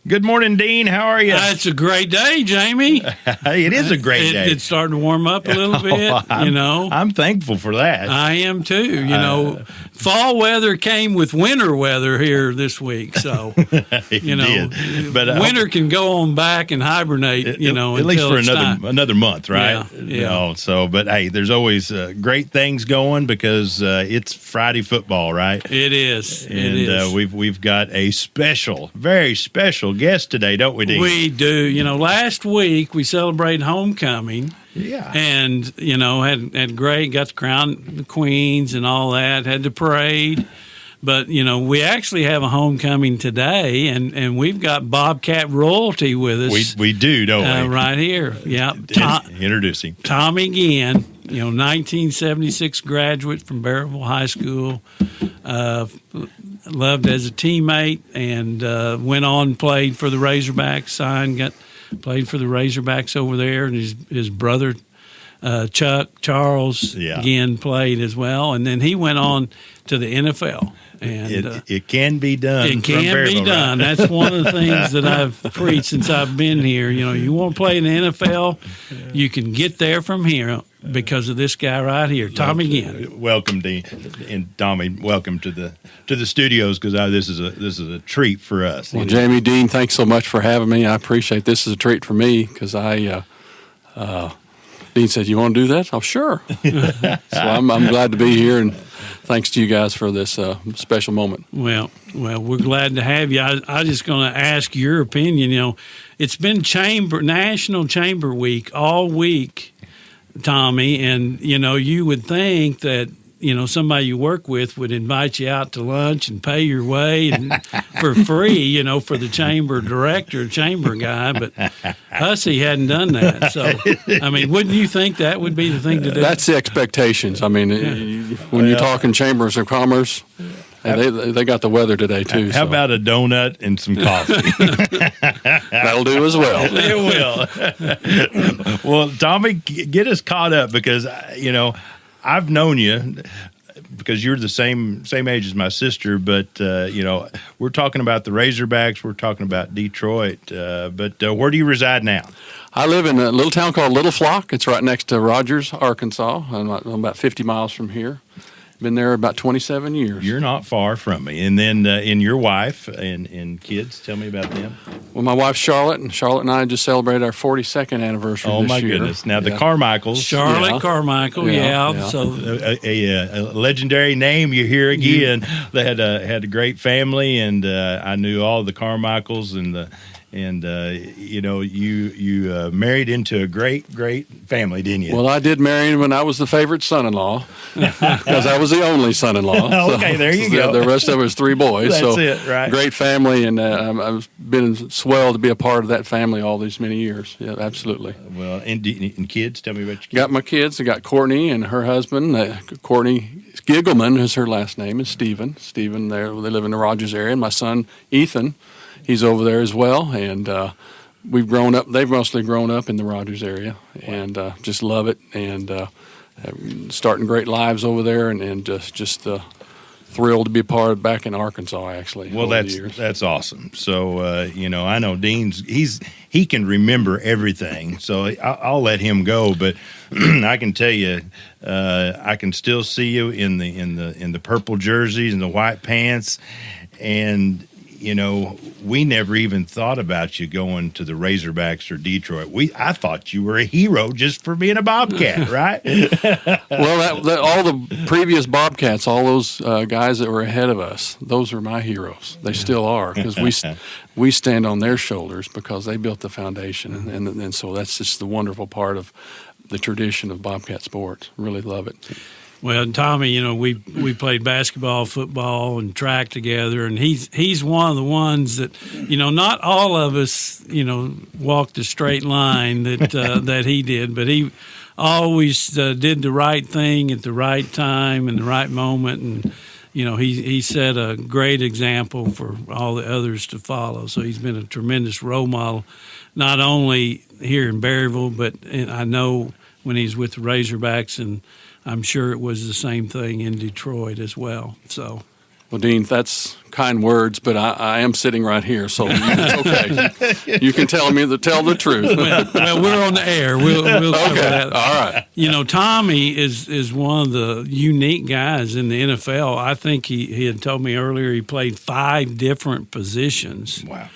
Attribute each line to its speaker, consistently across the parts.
Speaker 1: Good morning, Dean. How are you?
Speaker 2: It's a great day, Jamie.
Speaker 1: It is a great day.
Speaker 2: It's starting to warm up a little bit,
Speaker 1: I'm thankful for that.
Speaker 2: I am too. Fall weather came with winter weather here this week, so
Speaker 1: did. But
Speaker 2: winter can go on back and hibernate.
Speaker 1: At least for another month, right?
Speaker 2: Yeah.
Speaker 1: But hey, there's always great things going because it's Friday football, right?
Speaker 2: It is.
Speaker 1: And we've got a very special guest today, don't we, Dean?
Speaker 2: We do. Last week we celebrated homecoming.
Speaker 1: Yeah.
Speaker 2: And, had great, got to crown the queens and all that, had the parade. But, we actually have a homecoming today, and we've got Bobcat royalty with us.
Speaker 1: We do, don't we?
Speaker 2: Right here. Yeah.
Speaker 1: Introducing
Speaker 2: Tommy Ginn, 1976 graduate from Berryville High School. Loved as a teammate and went on and played for the Razorbacks, played for the Razorbacks over there, and his brother Chuck Charles again played as well, and then he went on to the NFL. And
Speaker 1: it can be done.
Speaker 2: It can be done. Right? That's one of the things that I've preached since I've been here. You want to play in the NFL, you can get there from here because of this guy right here, Tommy Ginn.
Speaker 1: Welcome, Dean, and Tommy. Welcome to the studios because this is a treat for us.
Speaker 3: Well, Jamie, Dean, thanks so much for having me. I appreciate this. Is a treat for me because Dean said, "You want to do that?" Oh, sure. So I'm glad to be here, and thanks to you guys for this special moment.
Speaker 2: Well, we're glad to have you. I'm just going to ask your opinion. It's been National Chamber Week all week, Tommy, and you would think that somebody you work with would invite you out to lunch and pay your way and for free, for the chamber director, chamber guy. But Hussey hadn't done that. So, wouldn't you think that would be the thing to do?
Speaker 3: That's the expectations. When you're talking chambers of commerce, they got the weather today, too.
Speaker 1: How about a donut and some coffee?
Speaker 3: That'll do as well.
Speaker 1: It will. Well, Tommy, get us caught up because, I've known you because you're the same age as my sister, but, we're talking about the Razorbacks, we're talking about Detroit, but where do you reside now?
Speaker 3: I live in a little town called Little Flock. It's right next to Rogers, Arkansas. I'm about 50 miles from here. Been there about 27 years.
Speaker 1: You're not far from me. And then in your wife and kids, tell me about them.
Speaker 3: Well, my wife's Charlotte, and Charlotte and I just celebrated our 42nd anniversary this year.
Speaker 1: Oh, my goodness. Now, the Carmichaels.
Speaker 2: Charlotte Carmichael, So
Speaker 1: a legendary name you hear again. They had a great family, and I knew all the Carmichaels you married into a great family, didn't you?
Speaker 3: Well, I did marry him when I was the favorite son-in-law because I was the only son-in-law.
Speaker 1: Okay, there you go.
Speaker 3: The rest of us 3 boys.
Speaker 1: That's it, right?
Speaker 3: Great family, and I've been swelled to be a part of that family all these many years. Yeah, absolutely.
Speaker 1: Well, and kids, tell me about your kids.
Speaker 3: Got my kids. I got Courtney and her husband. Courtney Giggleman is her last name, and Stephen. Stephen, they live in the Rogers area, and my son Ethan. He's over there as well, and we've grown up. They've mostly grown up in the Rogers area, and just love it, and starting great lives over there, and just thrilled to be a part of back in Arkansas. Actually,
Speaker 1: well, that's awesome. So I know Dean's he can remember everything, so I'll let him go. But I can tell you, I can still see you in the purple jerseys and the white pants, and. We never even thought about you going to the Razorbacks or Detroit. I thought you were a hero just for being a Bobcat, right?
Speaker 3: Well, all the previous Bobcats, all those guys that were ahead of us, those are my heroes. They still are because we stand on their shoulders because they built the foundation, and so that's just the wonderful part of the tradition of Bobcat sports. Really love it.
Speaker 2: Well, Tommy, we played basketball, football, and track together, and he's one of the ones that, not all of us, walked a straight line that he did, but he always did the right thing at the right time and the right moment, and he set a great example for all the others to follow. So he's been a tremendous role model, not only here in Berryville, but I know when he's with the Razorbacks, and I'm sure it was the same thing in Detroit as well. So,
Speaker 3: Well, Dean, that's kind words, but I am sitting right here, so it's okay. You can tell the truth.
Speaker 2: Well, we're on the air. We'll cover that.
Speaker 3: All right.
Speaker 2: You know, Tommy is one of the unique guys in the NFL. I think he had told me earlier he played 5 different positions.
Speaker 1: Wow.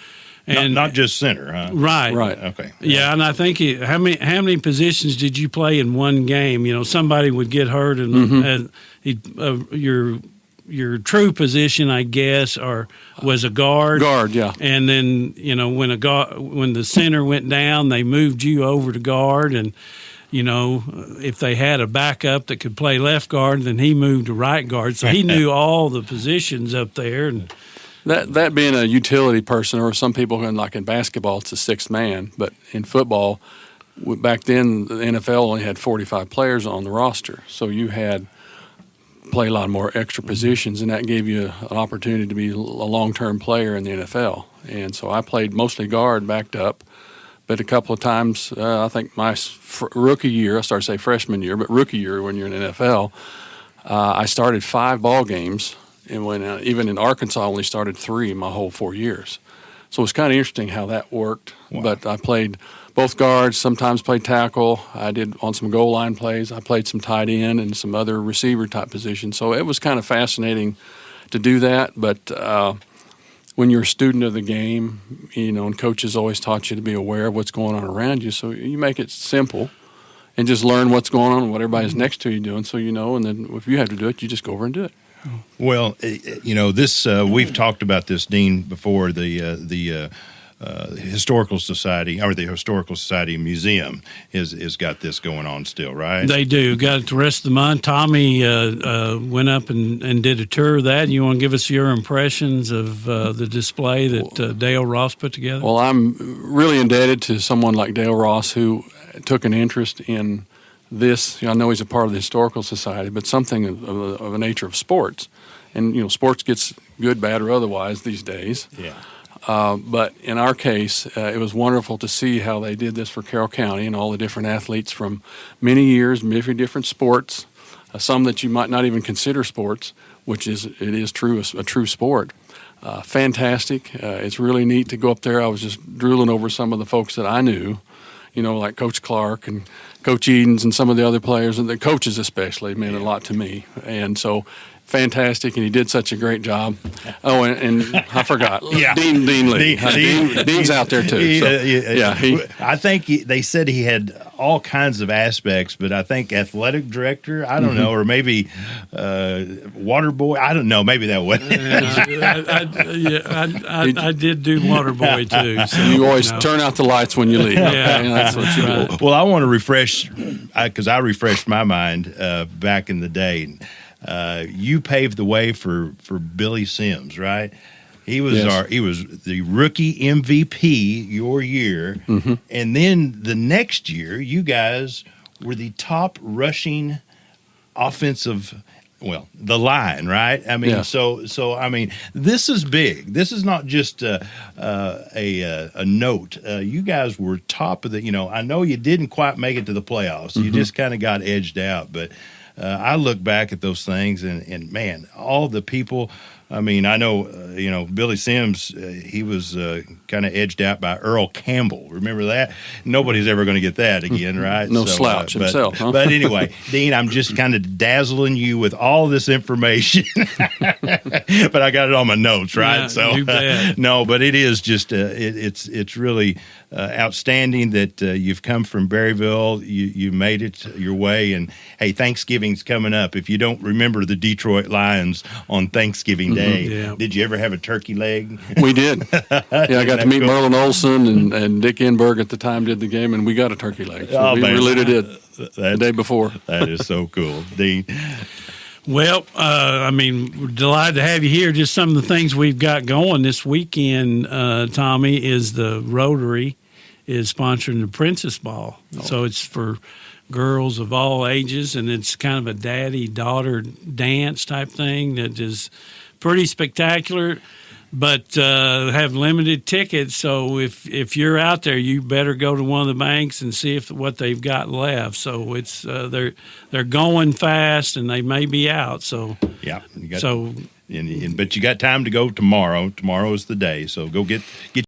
Speaker 2: And
Speaker 1: not just center, huh?
Speaker 2: Right.
Speaker 1: Okay.
Speaker 2: Yeah, and I think how many positions did you play in one game? You know, somebody would get hurt, and your true position, I guess, was a guard.
Speaker 3: Guard, yeah.
Speaker 2: And then, you know, when the center went down, they moved you over to guard, and you know, if they had a backup that could play left guard, then he moved to right guard. So he knew all the positions up there. And
Speaker 3: that being a utility person, or some people, like in basketball, it's a 6th man. But in football, back then, the NFL only had 45 players on the roster. So you had play a lot more extra positions, and that gave you an opportunity to be a long-term player in the NFL. And so I played mostly guard, backed up. But a couple of times, I think my rookie year, I started to say freshman year, but rookie year when you're in the NFL, I started 5 ball games, and when even in Arkansas, I only started 3 my whole 4 years. So it's kind of interesting how that worked.
Speaker 1: Wow.
Speaker 3: But I played both guards, sometimes played tackle. I did on some goal line plays. I played some tight end and some other receiver type positions. So it was kind of fascinating to do that. But when you're a student of the game, you know, and coaches always taught you to be aware of what's going on around you. So you make it simple and just learn what's going on and what everybody's next to you doing, so you know. And then if you have to do it, you just go over and do it.
Speaker 1: Well, you know, this we've talked about this, Dean, before. The Historical Society, or the Historical Society Museum, is got this going on still, right?
Speaker 2: they do. Got it the rest of the month. Tommy went up and did a tour of that. You want to give us your impressions of the display that Dale Ross put together?
Speaker 3: Well, I'm really indebted to someone like Dale Ross, who took an interest in this. I know he's a part of the Historical Society, but something of a nature of sports. And, you know, sports gets good, bad, or otherwise these days.
Speaker 1: Yeah.
Speaker 3: But in our case, it was wonderful to see how they did this for Carroll County and all the different athletes from many years, many different sports, some that you might not even consider sports, which is a true sport. Fantastic. It's really neat to go up there. I was just drooling over some of the folks that I knew, you know, like Coach Clark and Coach Edens and some of the other players, and the coaches especially meant a lot to me. And so fantastic, and he did such a great job. Oh, and I forgot.
Speaker 1: Yeah.
Speaker 3: Dean Lee. Dean's out there too. So,
Speaker 1: I think they said he had all kinds of aspects, but I think athletic director, I don't know, or maybe water boy, I don't know, maybe that was.
Speaker 2: I did do water boy too. So,
Speaker 3: you always turn out the lights when you leave.
Speaker 2: Yeah,
Speaker 3: that's what you do.
Speaker 1: Well, I want to refresh, because I refreshed my mind back in the day. You paved the way for Billy Sims, right? He was he was the rookie MVP your year, and then the next year you guys were the top rushing offensive. Well, the line, right? I mean, so I mean, this is big. This is not just a note. You guys were top of the. You know, I know you didn't quite make it to the playoffs. You just kind of got edged out, but. I look back at those things, and man, all the people. I mean, I know, you know, Billy Sims, he was kind of edged out by Earl Campbell. Remember that? Nobody's ever going to get that again, right?
Speaker 3: No slouch himself. Huh?
Speaker 1: But anyway, Dean, I'm just kind of dazzling you with all this information. But I got it on my notes, right?
Speaker 2: Yeah,
Speaker 1: so
Speaker 2: you bet.
Speaker 1: no, but it is just it's really outstanding that you've come from Berryville. You made it your way, and hey, Thanksgiving's coming up. If you don't remember the Detroit Lions on Thanksgiving Day, did you ever have a turkey leg?
Speaker 3: We did. I got to meet Merlin Olsen and Dick Enberg at the time did the game, and we got a turkey leg. So we really did the day before.
Speaker 1: That is so cool, Dean.
Speaker 2: Well, I mean, we're delighted to have you here. Just some of the things we've got going this weekend, Tommy, is the Rotary is sponsoring the Princess Ball. Oh. So it's for girls of all ages, and it's kind of a daddy-daughter dance type thing that is pretty spectacular. but have limited tickets. So if you're out there, you better go to one of the banks and see what they've got left. So it's they're going fast and they may be out. So
Speaker 1: yeah,
Speaker 2: but
Speaker 1: you got time to go tomorrow. Tomorrow is the day. So go get